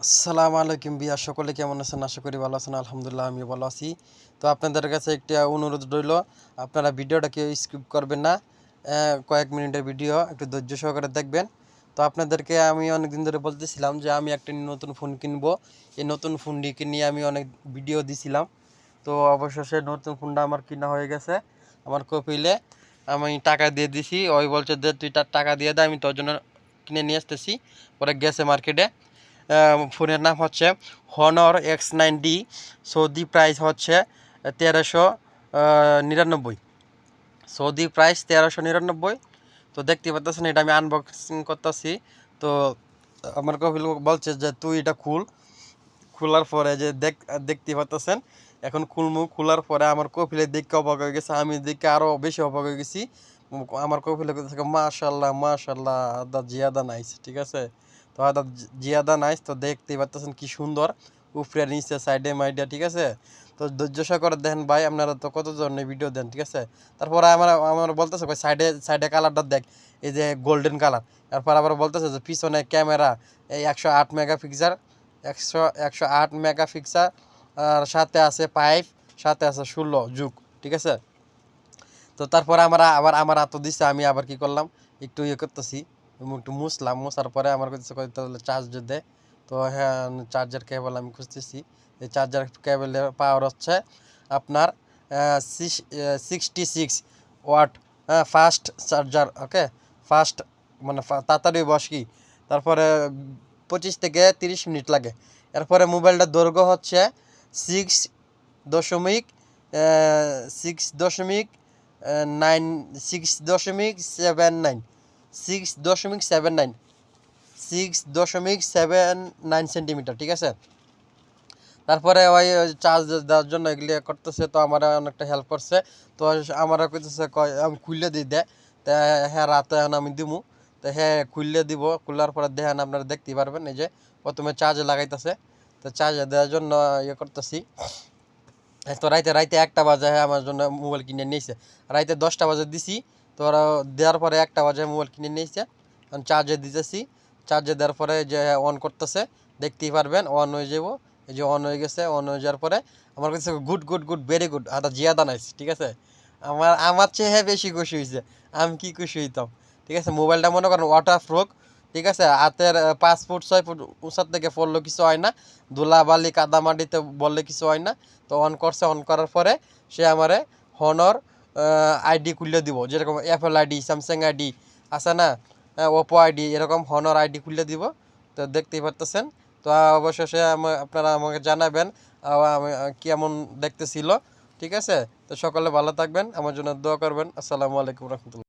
আসসালামু আলাইকুম বিয়া, সকলে কেমন আছেন? আশা করি ভালো আছেন। আলহামদুলিল্লাহ আমি ভালো আছি। তো আপনাদের কাছে একটা অনুরোধ রইল, আপনারা ভিডিওটা কেউ স্কিপ করবেন না। কয়েক মিনিটের ভিডিও, একটু ধৈর্য সহকারে দেখবেন। তো আপনাদেরকে আমি অনেকদিন ধরে বলতেছিলাম যে আমি একটা নতুন ফোন কিনবো। এই নতুন ফোনটিকে নিয়ে আমি অনেক ভিডিও দিছিলাম। তো অবশেষে নতুন ফোনটা আমার কিনা হয়ে গেছে। আমার কপিলে আমি টাকা দিয়ে দিছি। ওই বলছে যে তুই তার টাকা দিয়ে দে, আমি তোর জন্য কিনে নিয়ে আসতেছি। পরে গেছে মার্কেটে। ফোনের নাম হচ্ছে হনর X9D। সৌদি প্রাইস হচ্ছে 1399। Saudi price 1399। তো দেখতে পাচ্ছেন, এটা আমি আনবক্সিং করতেছি। তো আমার কপিল বলছে যে তুই এটা খোলার পরে যে দেখতে পাচ্ছেন। এখন খোলার পরে আমার কপিলে দেখে অবাক হয়ে গেছে, আমি দেখে আরও বেশি অবাক হয়ে গেছি। আমার কপিলে থেকে মাশাল্লাহ মাশাল্লাহ, আদা জিয়াদা নাইস, ঠিক আছে। তো আদা জিয়াদা নাইস। তো দেখতেই পাচ্ছেন কি সুন্দর, উপরে নিচে সাইডে মাইডে, ঠিক আছে। তো ধৈর্য সহকারে দেখেন ভাই, আপনারা তো কত ধরনের ভিডিও দেন, ঠিক আছে। তারপরে আমার বলতেছে ভাই সাইডে সাইডে কালারটা দেখ, এই যে গোল্ডেন কালার। তারপর আবার বলতেছে যে পিছনে ক্যামেরা এই 108 মেগাপিক্সেল, 108 মেগাপিক্সেল, আর সাথে আছে পাইপ, সাথে আছে 16 যুগ, ঠিক আছে। তো তারপরে আমার হাতও দিচ্ছে, আমি আবার কি করলাম, একটু ইয়ে করতেছি, একটু মুছার পরে আমার কাছে তাহলে চার্জ দে। তো হ্যাঁ, চার্জার কেবল আমি খুঁজতেছি। এই চার্জার কেবলের পাওয়ার হচ্ছে আপনার 66 ওয়াট, ফাস্ট চার্জার, ওকে। ফাস্ট মানে তাড়াতাড়ি বসি। তারপরে 25 থেকে 30 মিনিট লাগে। এরপরে মোবাইলটার দৈর্ঘ্য হচ্ছে 6 দশমিক 6.9 6.79 6.79 6.79 সেন্টিমিটার, ঠিক আছে। তারপরে ওই চার্জ দেওয়ার জন্য এগুলি করতেছে, তো আমার অনেকটা হেল্প করছে। তো আমার কইতেছে আমি খুললে দিই দে। তা হ্যাঁ, রাতে এখন আমি দিমু। তো হ্যাঁ, খুললে দিব। খোলার পরে দেখেন, আপনারা দেখতেই পারবেন, এই যে প্রথমে চার্জে লাগাইতেছে। তো চার্জে দেওয়ার জন্য ইয়ে করতেছি। তো রাইতে রাইতে 1টা বাজে আমার জন্য মোবাইল কিনে নিয়েছে। রাইতে 10টা বাজে দিছি। তো ওরা দেওয়ার পরে 1টা বাজে মোবাইল কিনে নিয়েছে। এখন চার্জে দিতেছি। চার্জে দেওয়ার পরে যে অন করতেছে, দেখতেই পারবেন অন হয়ে যাব। এই যে অন হয়ে গেছে। অন হয়ে যাওয়ার পরে আমার কাছে good good good very good, আদা জিয়াদা নাইস, ঠিক আছে। আমার চেয়ে বেশি খুশি হয়েছে। আমি কি খুশি হইতাম, ঠিক আছে। মোবাইলটা মনে করেন ওয়াটার প্রুফ, ঠিক আছে। হাতের 5 ফুট 6 ফুট উঁচার থেকে পড়লে কিছু হয় না। ধুলাবালি কাদামাটিতে বললে কিছু হয় না। তো অন করছে, অন করার পরে সে আমারে হনর আইডি খুলে দিব, যেরকম অ্যাপেল আইডি, স্যামসাং আইডি আছে না, ওপো আইডি, এরকম হনর আইডি খুলে দিব। তো দেখতেই পারতেছেন। তো অবশেষে আপনারা আমাকে জানাবেন আমি কেমন দেখতেছিল, ঠিক আছে। তো সকলে ভালো থাকবেন, আমার জন্য দোয়া করবেন। আসসালামু আলাইকুম রহমতুল্লাহ।